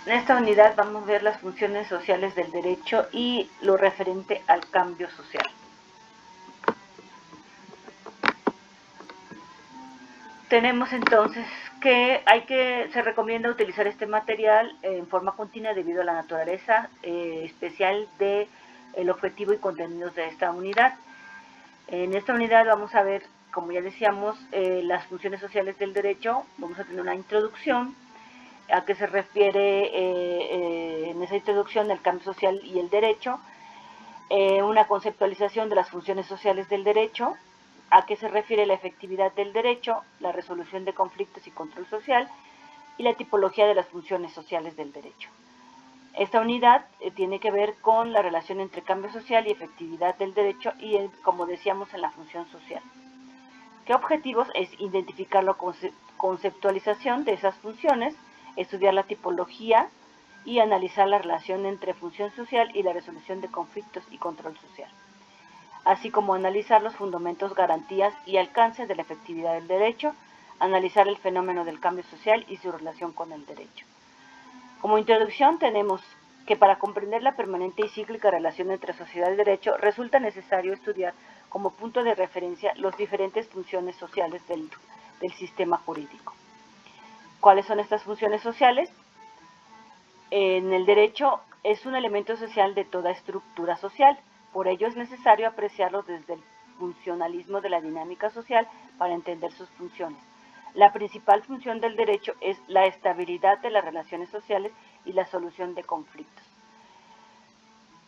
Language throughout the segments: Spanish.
En esta unidad vamos a ver las funciones sociales del derecho y lo referente al cambio social. Tenemos entonces que se recomienda utilizar este material en forma continua debido a la naturaleza especial del objetivo y contenidos de esta unidad. En esta unidad vamos a ver, como ya decíamos, las funciones sociales del derecho. Vamos a tener una introducción a qué se refiere en esa introducción el cambio social y el derecho, una conceptualización de las funciones sociales del derecho, a qué se refiere la efectividad del derecho, la resolución de conflictos y control social, y la tipología de las funciones sociales del derecho. Esta unidad tiene que ver con la relación entre cambio social y efectividad del derecho y, como decíamos, en la función social. ¿Qué objetivos? Es identificar la conceptualización de esas funciones, estudiar la tipología y analizar la relación entre función social y la resolución de conflictos y control social, así como analizar los fundamentos, garantías y alcance de la efectividad del derecho, analizar el fenómeno del cambio social y su relación con el derecho. Como introducción tenemos que para comprender la permanente y cíclica relación entre sociedad y derecho resulta necesario estudiar como punto de referencia las diferentes funciones sociales del sistema jurídico. ¿Cuáles son estas funciones sociales? En el derecho es un elemento social de toda estructura social, por ello es necesario apreciarlo desde el funcionalismo de la dinámica social para entender sus funciones. La principal función del derecho es la estabilidad de las relaciones sociales y la solución de conflictos.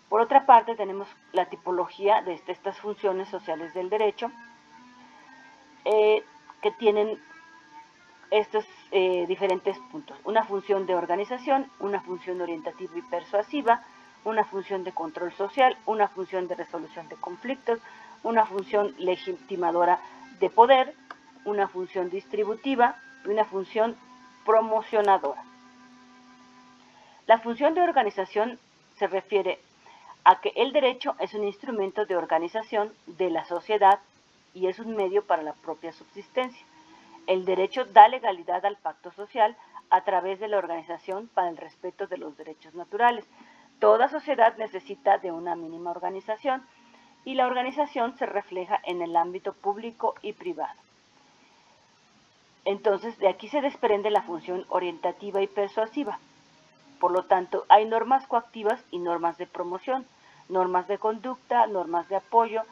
Por otra parte, tenemos la tipología de estas funciones sociales del derecho, que tienen estos diferentes puntos. Una función de organización, una función orientativa y persuasiva, una función de control social, una función de resolución de conflictos, una función legitimadora de poder, una función distributiva y una función promocionadora. La función de organización se refiere a que el derecho es un instrumento de organización de la sociedad y es un medio para la propia subsistencia. El derecho da legalidad al pacto social a través de la organización para el respeto de los derechos naturales. Toda sociedad necesita de una mínima organización y la organización se refleja en el ámbito público y privado. Entonces, de aquí se desprende la función orientativa y persuasiva. Por lo tanto, hay normas coactivas y normas de promoción, normas de conducta, normas de apoyo,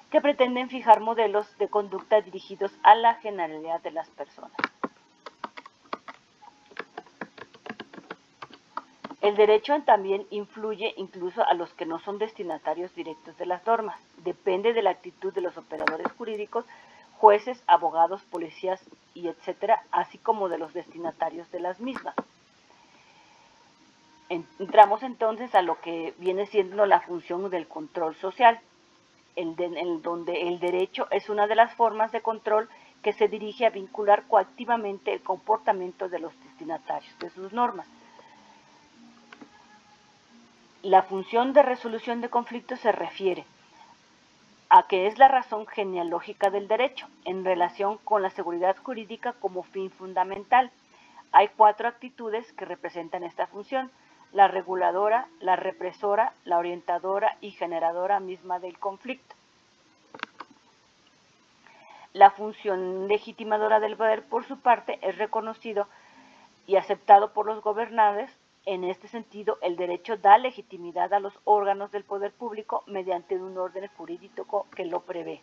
que pretenden fijar modelos de conducta dirigidos a la generalidad de las personas. El derecho también influye incluso a los que no son destinatarios directos de las normas. Depende de la actitud de los operadores jurídicos, jueces, abogados, policías y etcétera, así como de los destinatarios de las mismas. Entramos entonces a lo que viene siendo la función del control social, donde el derecho es una de las formas de control que se dirige a vincular coactivamente el comportamiento de los destinatarios de sus normas. La función de resolución de conflictos se refiere a que es la razón genealógica del derecho en relación con la seguridad jurídica como fin fundamental. Hay 4 actitudes que representan esta función: la reguladora, la represora, la orientadora y generadora misma del conflicto. La función legitimadora del poder, por su parte, es reconocido y aceptado por los gobernantes. En este sentido, el derecho da legitimidad a los órganos del poder público mediante un orden jurídico que lo prevé.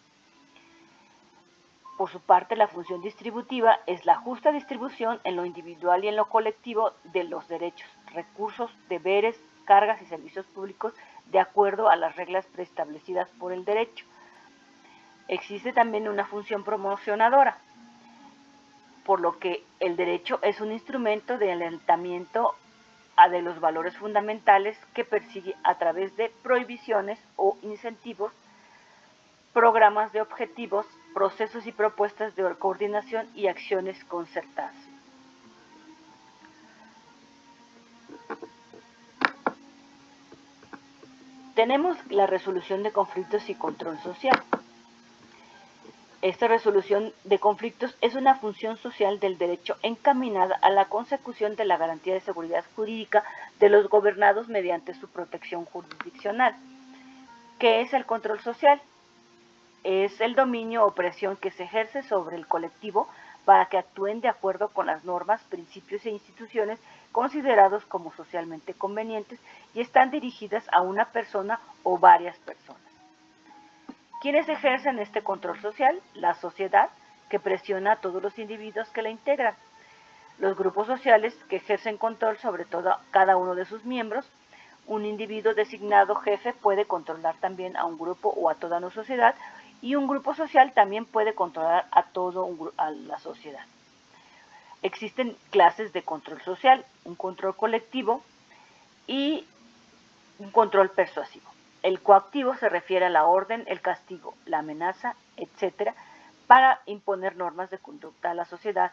Por su parte, la función distributiva es la justa distribución en lo individual y en lo colectivo de los derechos, recursos, deberes, cargas y servicios públicos de acuerdo a las reglas preestablecidas por el derecho. Existe también una función promocionadora, por lo que el derecho es un instrumento de alentamiento de los valores fundamentales que persigue a través de prohibiciones o incentivos, programas de objetivos, procesos y propuestas de coordinación y acciones concertadas. Tenemos la resolución de conflictos y control social. Esta resolución de conflictos es una función social del derecho encaminada a la consecución de la garantía de seguridad jurídica de los gobernados mediante su protección jurisdiccional. ¿Qué es el control social? Es el dominio o presión que se ejerce sobre el colectivo para que actúen de acuerdo con las normas, principios e instituciones considerados como socialmente convenientes y están dirigidas a una persona o varias personas. ¿Quiénes ejercen este control social? La sociedad, que presiona a todos los individuos que la integran. Los grupos sociales, que ejercen control sobre cada uno de sus miembros. Un individuo designado jefe puede controlar también a un grupo o a toda una sociedad, y un grupo social también puede controlar a la sociedad. Existen clases de control social, un control colectivo y un control persuasivo. El coactivo se refiere a la orden, el castigo, la amenaza, etc., para imponer normas de conducta a la sociedad.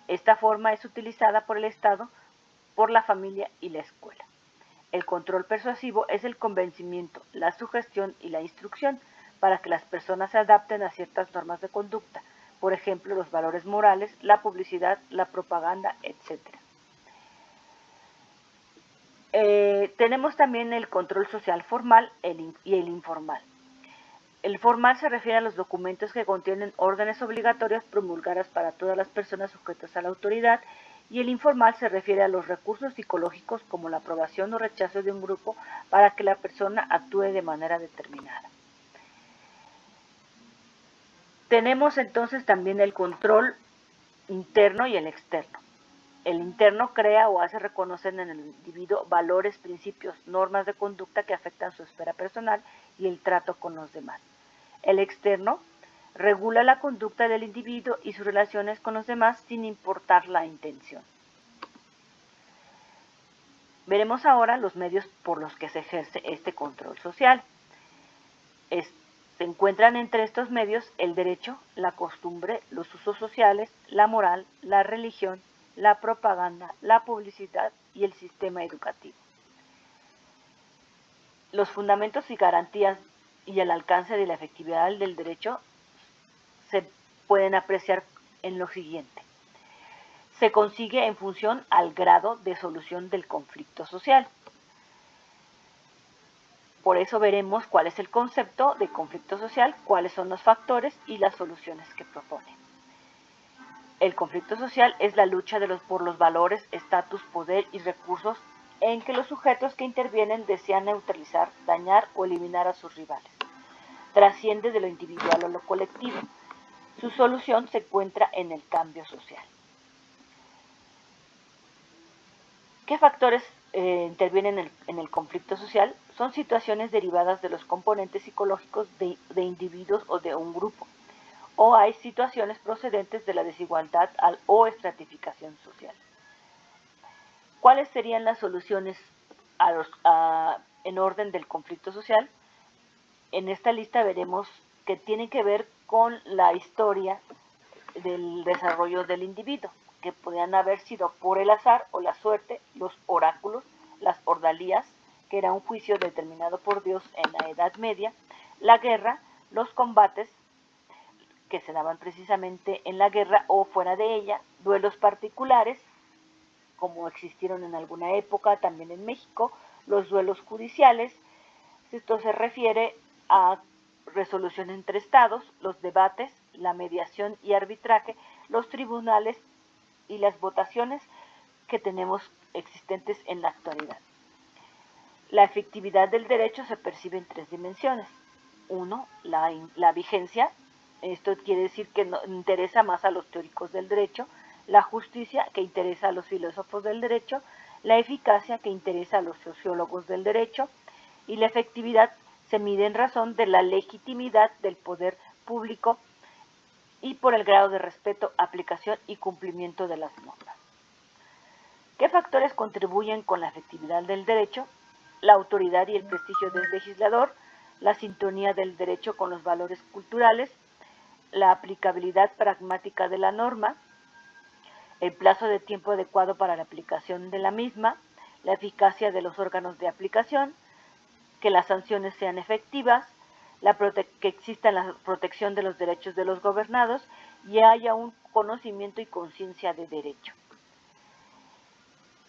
Esta forma es utilizada por el Estado, por la familia y la escuela. El control persuasivo es el convencimiento, la sugestión y la instrucción para que las personas se adapten a ciertas normas de conducta, por ejemplo, los valores morales, la publicidad, la propaganda, etc. Tenemos también el control social formal y el informal. El formal se refiere a los documentos que contienen órdenes obligatorias promulgadas para todas las personas sujetas a la autoridad, y el informal se refiere a los recursos psicológicos como la aprobación o rechazo de un grupo para que la persona actúe de manera determinada. Tenemos entonces también el control interno y el externo. El interno crea o hace reconocer en el individuo valores, principios, normas de conducta que afectan su esfera personal y el trato con los demás. El externo regula la conducta del individuo y sus relaciones con los demás sin importar la intención. Veremos ahora los medios por los que se ejerce este control social. Se encuentran entre estos medios el derecho, la costumbre, los usos sociales, la moral, la religión, la propaganda, la publicidad y el sistema educativo. Los fundamentos y garantías y el alcance de la efectividad del derecho se pueden apreciar en lo siguiente. Se consigue en función al grado de solución del conflicto social. Por eso veremos cuál es el concepto de conflicto social, cuáles son los factores y las soluciones que propone. El conflicto social es la lucha por los valores, estatus, poder y recursos en que los sujetos que intervienen desean neutralizar, dañar o eliminar a sus rivales. Trasciende de lo individual o lo colectivo. Su solución se encuentra en el cambio social. ¿Qué factores intervienen en el conflicto social? Son situaciones derivadas de los componentes psicológicos de individuos o de un grupo. O hay situaciones procedentes de la desigualdad o estratificación social. ¿Cuáles serían las soluciones en orden del conflicto social? En esta lista veremos que tienen que ver con la historia del desarrollo del individuo, que podrían haber sido por el azar o la suerte, los oráculos, las ordalías, que era un juicio determinado por Dios en la Edad Media, la guerra, los combates, que se daban precisamente en la guerra o fuera de ella, duelos particulares, como existieron en alguna época también en México, los duelos judiciales. Esto se refiere a resolución entre estados, los debates, la mediación y arbitraje, los tribunales y las votaciones que tenemos existentes en la actualidad. La efectividad del derecho se percibe en tres dimensiones. Uno, la vigencia. Esto quiere decir que interesa más a los teóricos del derecho, la justicia, que interesa a los filósofos del derecho, la eficacia, que interesa a los sociólogos del derecho, y la efectividad se mide en razón de la legitimidad del poder público y por el grado de respeto, aplicación y cumplimiento de las normas. ¿Qué factores contribuyen con la efectividad del derecho? La autoridad y el prestigio del legislador, la sintonía del derecho con los valores culturales, la aplicabilidad pragmática de la norma, el plazo de tiempo adecuado para la aplicación de la misma, la eficacia de los órganos de aplicación, que las sanciones sean efectivas, que exista la protección de los derechos de los gobernados y haya un conocimiento y conciencia de derecho.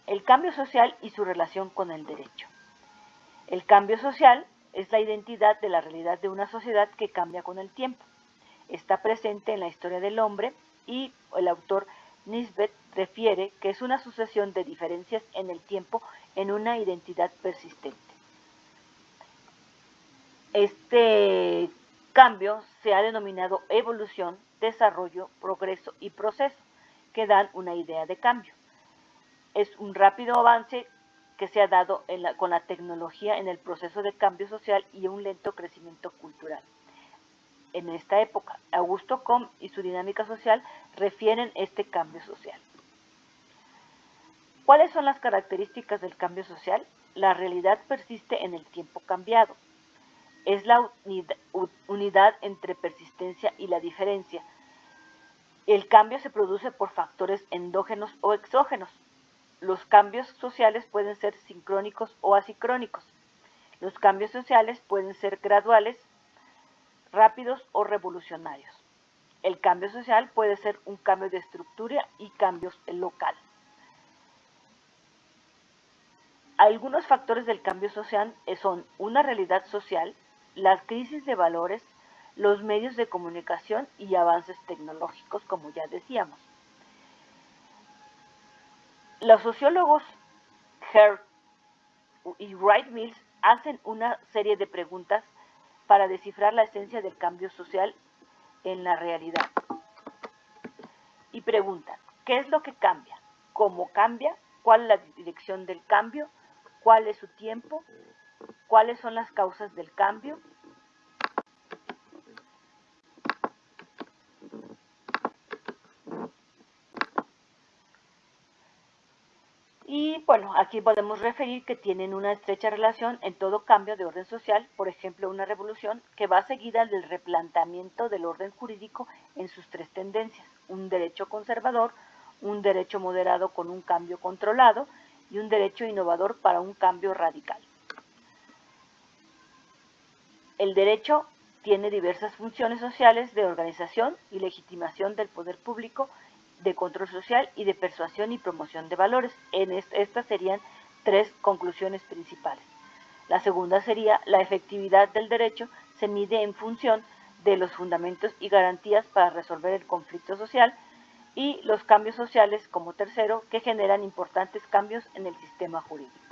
El cambio social y su relación con el derecho. El cambio social es la identidad de la realidad de una sociedad que cambia con el tiempo. Está presente en la historia del hombre y el autor Nisbet refiere que es una sucesión de diferencias en el tiempo en una identidad persistente. Este cambio se ha denominado evolución, desarrollo, progreso y proceso, que dan una idea de cambio. Es un rápido avance que se ha dado con la tecnología en el proceso de cambio social y un lento crecimiento cultural. En esta época, Augusto Comte y su dinámica social refieren este cambio social. ¿Cuáles son las características del cambio social? La realidad persiste en el tiempo cambiado. Es la unidad entre persistencia y la diferencia. El cambio se produce por factores endógenos o exógenos. Los cambios sociales pueden ser sincrónicos o asincrónicos. Los cambios sociales pueden ser graduales, rápidos o revolucionarios. El cambio social puede ser un cambio de estructura y cambios local. Algunos factores del cambio social son una realidad social, las crisis de valores, los medios de comunicación y avances tecnológicos, como ya decíamos. Los sociólogos Herd y Wright Mills hacen una serie de preguntas para descifrar la esencia del cambio social en la realidad. Y preguntan, ¿qué es lo que cambia? ¿Cómo cambia? ¿Cuál es la dirección del cambio? ¿Cuál es su tiempo? ¿Cuáles son las causas del cambio? Y bueno, aquí podemos referir que tienen una estrecha relación en todo cambio de orden social, por ejemplo, una revolución que va seguida del replanteamiento del orden jurídico en sus tres tendencias, un derecho conservador, un derecho moderado con un cambio controlado y un derecho innovador para un cambio radical. El derecho tiene diversas funciones sociales de organización y legitimación del poder público, de control social y de persuasión y promoción de valores. Estas serían tres conclusiones principales. La segunda sería la efectividad del derecho se mide en función de los fundamentos y garantías para resolver el conflicto social y los cambios sociales como tercero que generan importantes cambios en el sistema jurídico.